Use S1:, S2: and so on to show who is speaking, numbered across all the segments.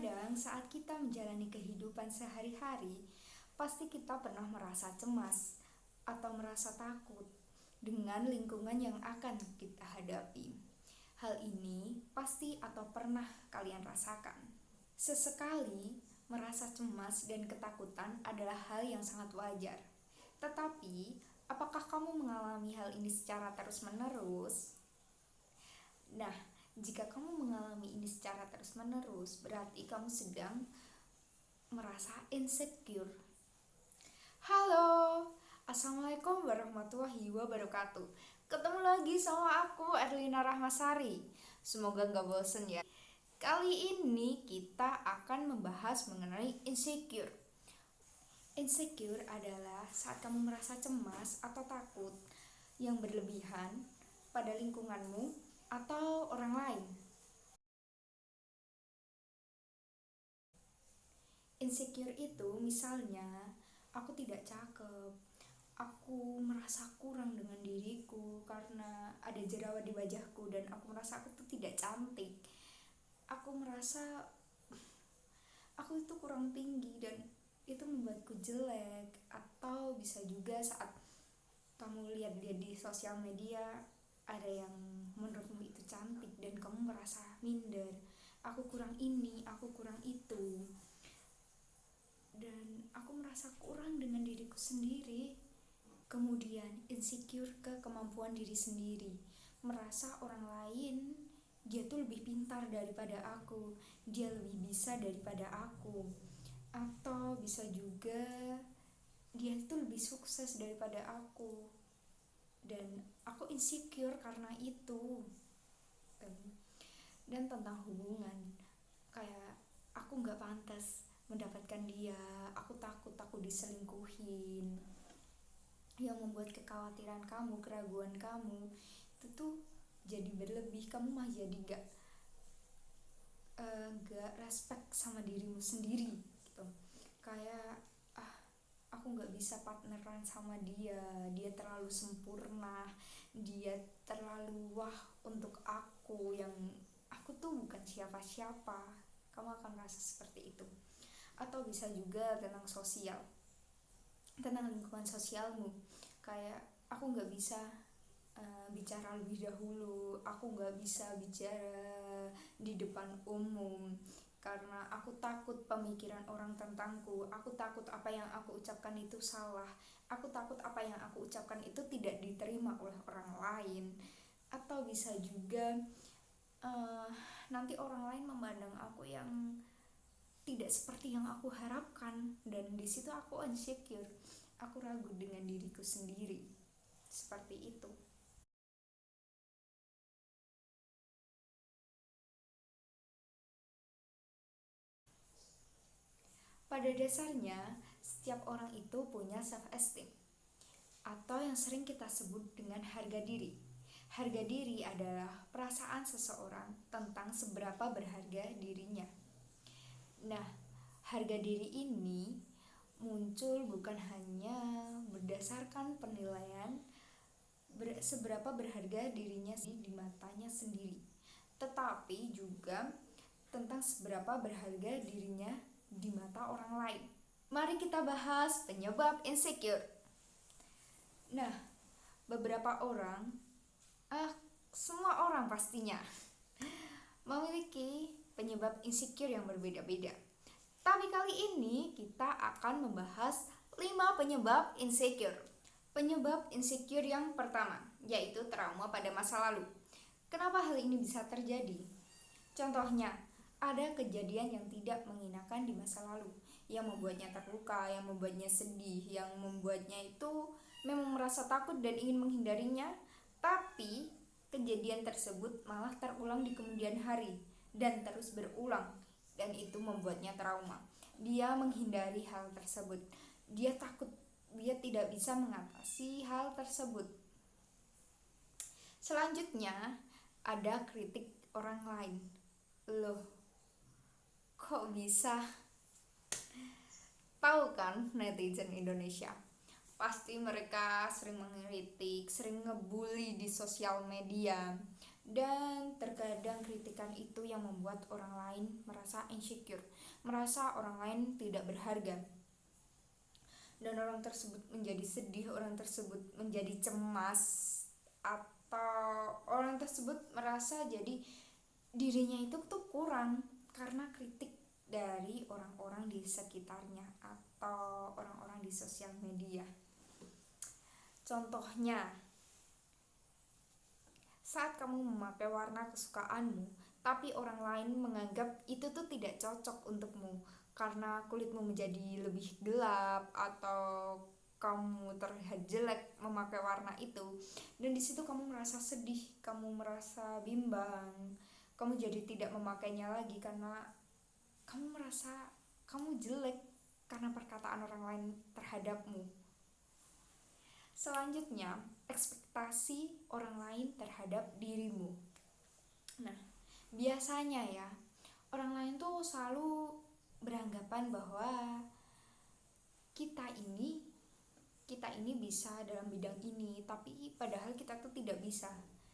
S1: Terkadang saat kita menjalani kehidupan sehari-hari, pasti kita pernah merasa cemas atau merasa takut dengan lingkungan yang akan kita hadapi. Hal ini pasti atau pernah kalian rasakan. Sesekali merasa cemas dan ketakutan adalah hal yang sangat wajar. Tetapi, apakah kamu mengalami hal ini secara terus-menerus? Nah, jika kamu mengalami ini secara terus-menerus, berarti kamu sedang merasa insecure. Halo, Assalamualaikum warahmatullahi wabarakatuh. Ketemu lagi sama aku, Erlina Rahmasari. Semoga gak bosen ya. Kali ini kita akan membahas mengenai insecure. Insecure adalah saat kamu merasa cemas atau takut yang berlebihan pada lingkunganmu atau orang lain. Insecure itu misalnya aku tidak cakep, aku merasa kurang dengan diriku karena ada jerawat di wajahku dan aku merasa aku tuh tidak cantik. Aku merasa aku itu kurang tinggi dan itu membuatku jelek. Atau bisa juga saat kamu lihat-lihat di sosial media ada yang menurutmu itu cantik dan kamu merasa minder, aku kurang ini, aku kurang itu, dan aku merasa kurang dengan diriku sendiri. Kemudian insecure ke kemampuan diri sendiri, merasa orang lain dia tuh lebih pintar daripada aku, dia lebih bisa daripada aku, atau bisa juga dia itu lebih sukses daripada aku dan aku insecure karena itu. Dan tentang hubungan, kayak aku nggak pantas mendapatkan dia, aku takut aku diselingkuhin, yang membuat kekhawatiran kamu, keraguan kamu itu tuh jadi berlebih. Kamu mah jadi gak respect sama dirimu sendiri gitu. Kayak aku nggak bisa partneran sama dia, dia terlalu sempurna, dia terlalu wah untuk aku yang aku tuh bukan siapa-siapa. Kamu akan merasa seperti itu. Atau bisa juga tentang sosial, tentang lingkungan sosialmu, kayak aku nggak bisa bicara lebih dahulu, aku nggak bisa bicara di depan umum karena aku takut pemikiran orang tentangku, aku takut apa yang aku ucapkan itu salah, aku takut apa yang aku ucapkan itu tidak diterima oleh orang lain. Atau bisa juga nanti orang lain memandang aku yang tidak seperti yang aku harapkan, dan di situ aku insecure, aku ragu dengan diriku sendiri. Seperti itu. Pada dasarnya, setiap orang itu punya self esteem atau yang sering kita sebut dengan harga diri. Harga diri adalah perasaan seseorang tentang seberapa berharga dirinya. Nah, harga diri ini muncul bukan hanya berdasarkan penilaian seberapa berharga dirinya di matanya sendiri, tetapi juga tentang seberapa berharga dirinya di mata orang lain. Mari kita bahas penyebab insecure. Nah, beberapa orang, semua orang pastinya memiliki penyebab insecure yang berbeda-beda. Tapi kali ini kita akan membahas 5 penyebab insecure. Penyebab insecure yang pertama, yaitu trauma pada masa lalu. Kenapa hal ini bisa terjadi? Contohnya, ada kejadian yang tidak mengenakan di masa lalu, yang membuatnya terluka, yang membuatnya sedih, yang membuatnya itu memang merasa takut dan ingin menghindarinya, tapi kejadian tersebut malah terulang di kemudian hari dan terus berulang, dan itu membuatnya trauma. Dia menghindari hal tersebut, dia takut, dia tidak bisa mengatasi hal tersebut. Selanjutnya, ada kritik orang lain. Loh, kok bisa? Tahu kan netizen Indonesia? Pasti mereka sering mengkritik, sering ngebully di sosial media. Dan terkadang kritikan itu yang membuat orang lain merasa insecure, merasa orang lain tidak berharga. Dan orang tersebut menjadi sedih, orang tersebut menjadi cemas, atau orang tersebut merasa jadi dirinya itu tuh kurang karena kritik dari orang-orang di sekitarnya atau orang-orang di sosial media. Contohnya, saat kamu memakai warna kesukaanmu, tapi orang lain menganggap itu tuh tidak cocok untukmu karena kulitmu menjadi lebih gelap atau kamu terlihat jelek memakai warna itu, dan di situ kamu merasa sedih, kamu merasa bimbang, kamu jadi tidak memakainya lagi karena kamu merasa kamu jelek karena perkataan orang lain terhadapmu. Selanjutnya, ekspektasi orang lain terhadap dirimu. Nah, biasanya ya, orang lain tuh selalu beranggapan bahwa kita ini bisa dalam bidang ini, tapi padahal kita tuh tidak bisa.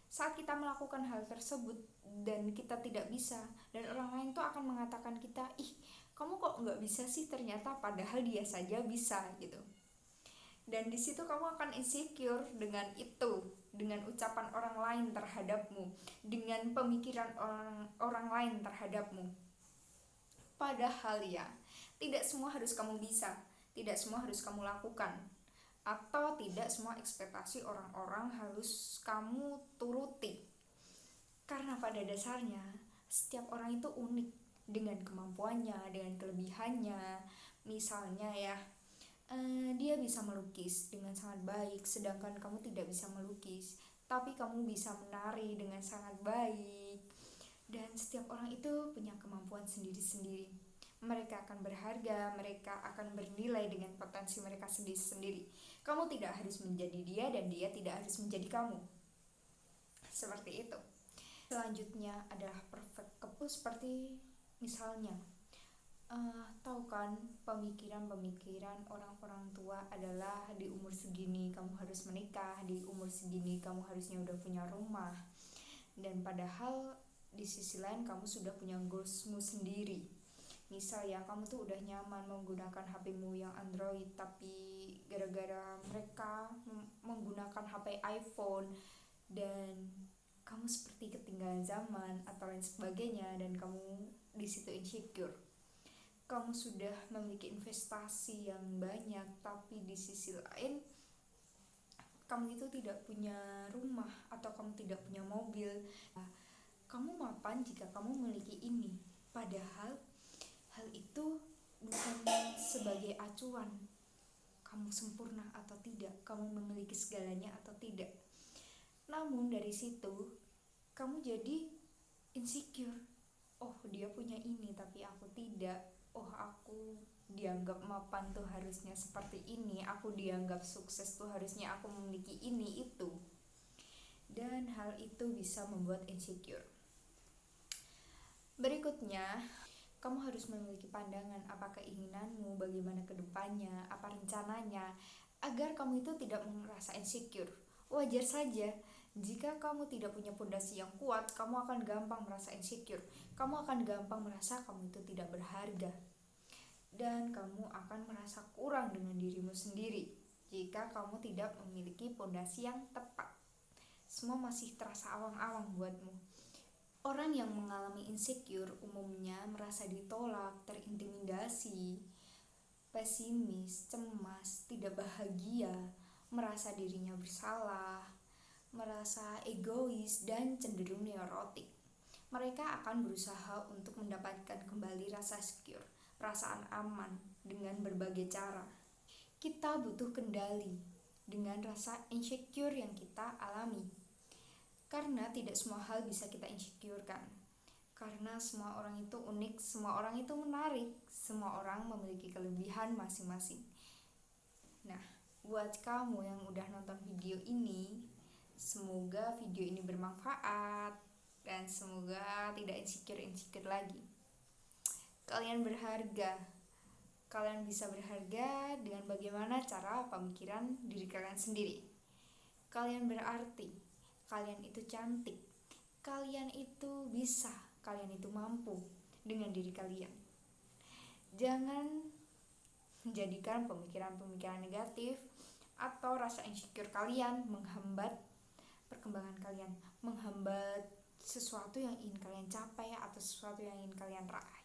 S1: Saat kita melakukan hal tersebut dan kita tidak bisa, dan orang lain tuh akan mengatakan kita, ih kamu kok nggak bisa sih, ternyata padahal dia saja bisa gitu. Dan di situ kamu akan insecure dengan itu, dengan ucapan orang lain terhadapmu, dengan pemikiran orang lain terhadapmu. Padahal ya, tidak semua harus kamu bisa, tidak semua harus kamu lakukan, atau tidak semua ekspektasi orang-orang harus kamu turuti. Karena pada dasarnya setiap orang itu unik dengan kemampuannya, dengan kelebihannya. Misalnya ya, dia bisa melukis dengan sangat baik, sedangkan kamu tidak bisa melukis, tapi kamu bisa menari dengan sangat baik. Dan setiap orang itu punya kemampuan sendiri-sendiri. Mereka akan berharga, mereka akan bernilai dengan potensi mereka sendiri-sendiri. Kamu tidak harus menjadi dia dan dia tidak harus menjadi kamu. Seperti itu. Selanjutnya adalah perfect couple, seperti misalnya tahu kan pemikiran orang-orang tua adalah di umur segini kamu harus menikah, di umur segini kamu harusnya udah punya rumah. Dan padahal di sisi lain kamu sudah punya goalsmu sendiri. Misal ya, kamu tuh udah nyaman menggunakan HPmu yang Android, tapi gara-gara mereka menggunakan HP iPhone dan kamu seperti ketinggalan zaman atau lain sebagainya, dan kamu di situ insecure. Kamu sudah memiliki investasi yang banyak, tapi di sisi lain kamu itu tidak punya rumah atau kamu tidak punya mobil. Kamu mapan jika kamu memiliki ini, padahal hal itu bukan sebagai acuan kamu sempurna atau tidak, kamu memiliki segalanya atau tidak. Namun dari situ kamu jadi insecure. Oh, dia punya ini tapi aku tidak. Oh, aku dianggap mapan tuh harusnya seperti ini, aku dianggap sukses tuh harusnya aku memiliki ini itu. Dan hal itu bisa membuat insecure. Berikutnya, kamu harus memiliki pandangan apa keinginanmu, bagaimana kedepannya, apa rencananya, agar kamu itu tidak merasa insecure. Wajar saja jika kamu tidak punya fondasi yang kuat, kamu akan gampang merasa insecure. Kamu akan gampang merasa kamu itu tidak berharga. Dan kamu akan merasa kurang dengan dirimu sendiri jika kamu tidak memiliki fondasi yang tepat. Semua masih terasa awang-awang buatmu. Orang yang mengalami insecure umumnya merasa ditolak, terintimidasi, pesimis, cemas, tidak bahagia, merasa dirinya bersalah, merasa egois, dan cenderung neurotik. Mereka akan berusaha untuk mendapatkan kembali rasa secure, perasaan aman dengan berbagai cara. Kita butuh kendali dengan rasa insecure yang kita alami. Karena tidak semua hal bisa kita insecurekan. Karena semua orang itu unik, semua orang itu menarik, semua orang memiliki kelebihan masing-masing. Nah, buat kamu yang udah nonton video ini, semoga video ini bermanfaat dan semoga tidak insecure lagi. Kalian berharga. Kalian bisa berharga dengan bagaimana cara pemikiran diri kalian sendiri. Kalian berarti. Kalian itu cantik. kalian itu bisa, kalian itu mampu dengan diri kalian. Jangan menjadikan pemikiran-pemikiran negatif atau rasa insecure kalian menghambat perkembangan kalian, menghambat sesuatu yang ingin kalian capai atau sesuatu yang ingin kalian raih.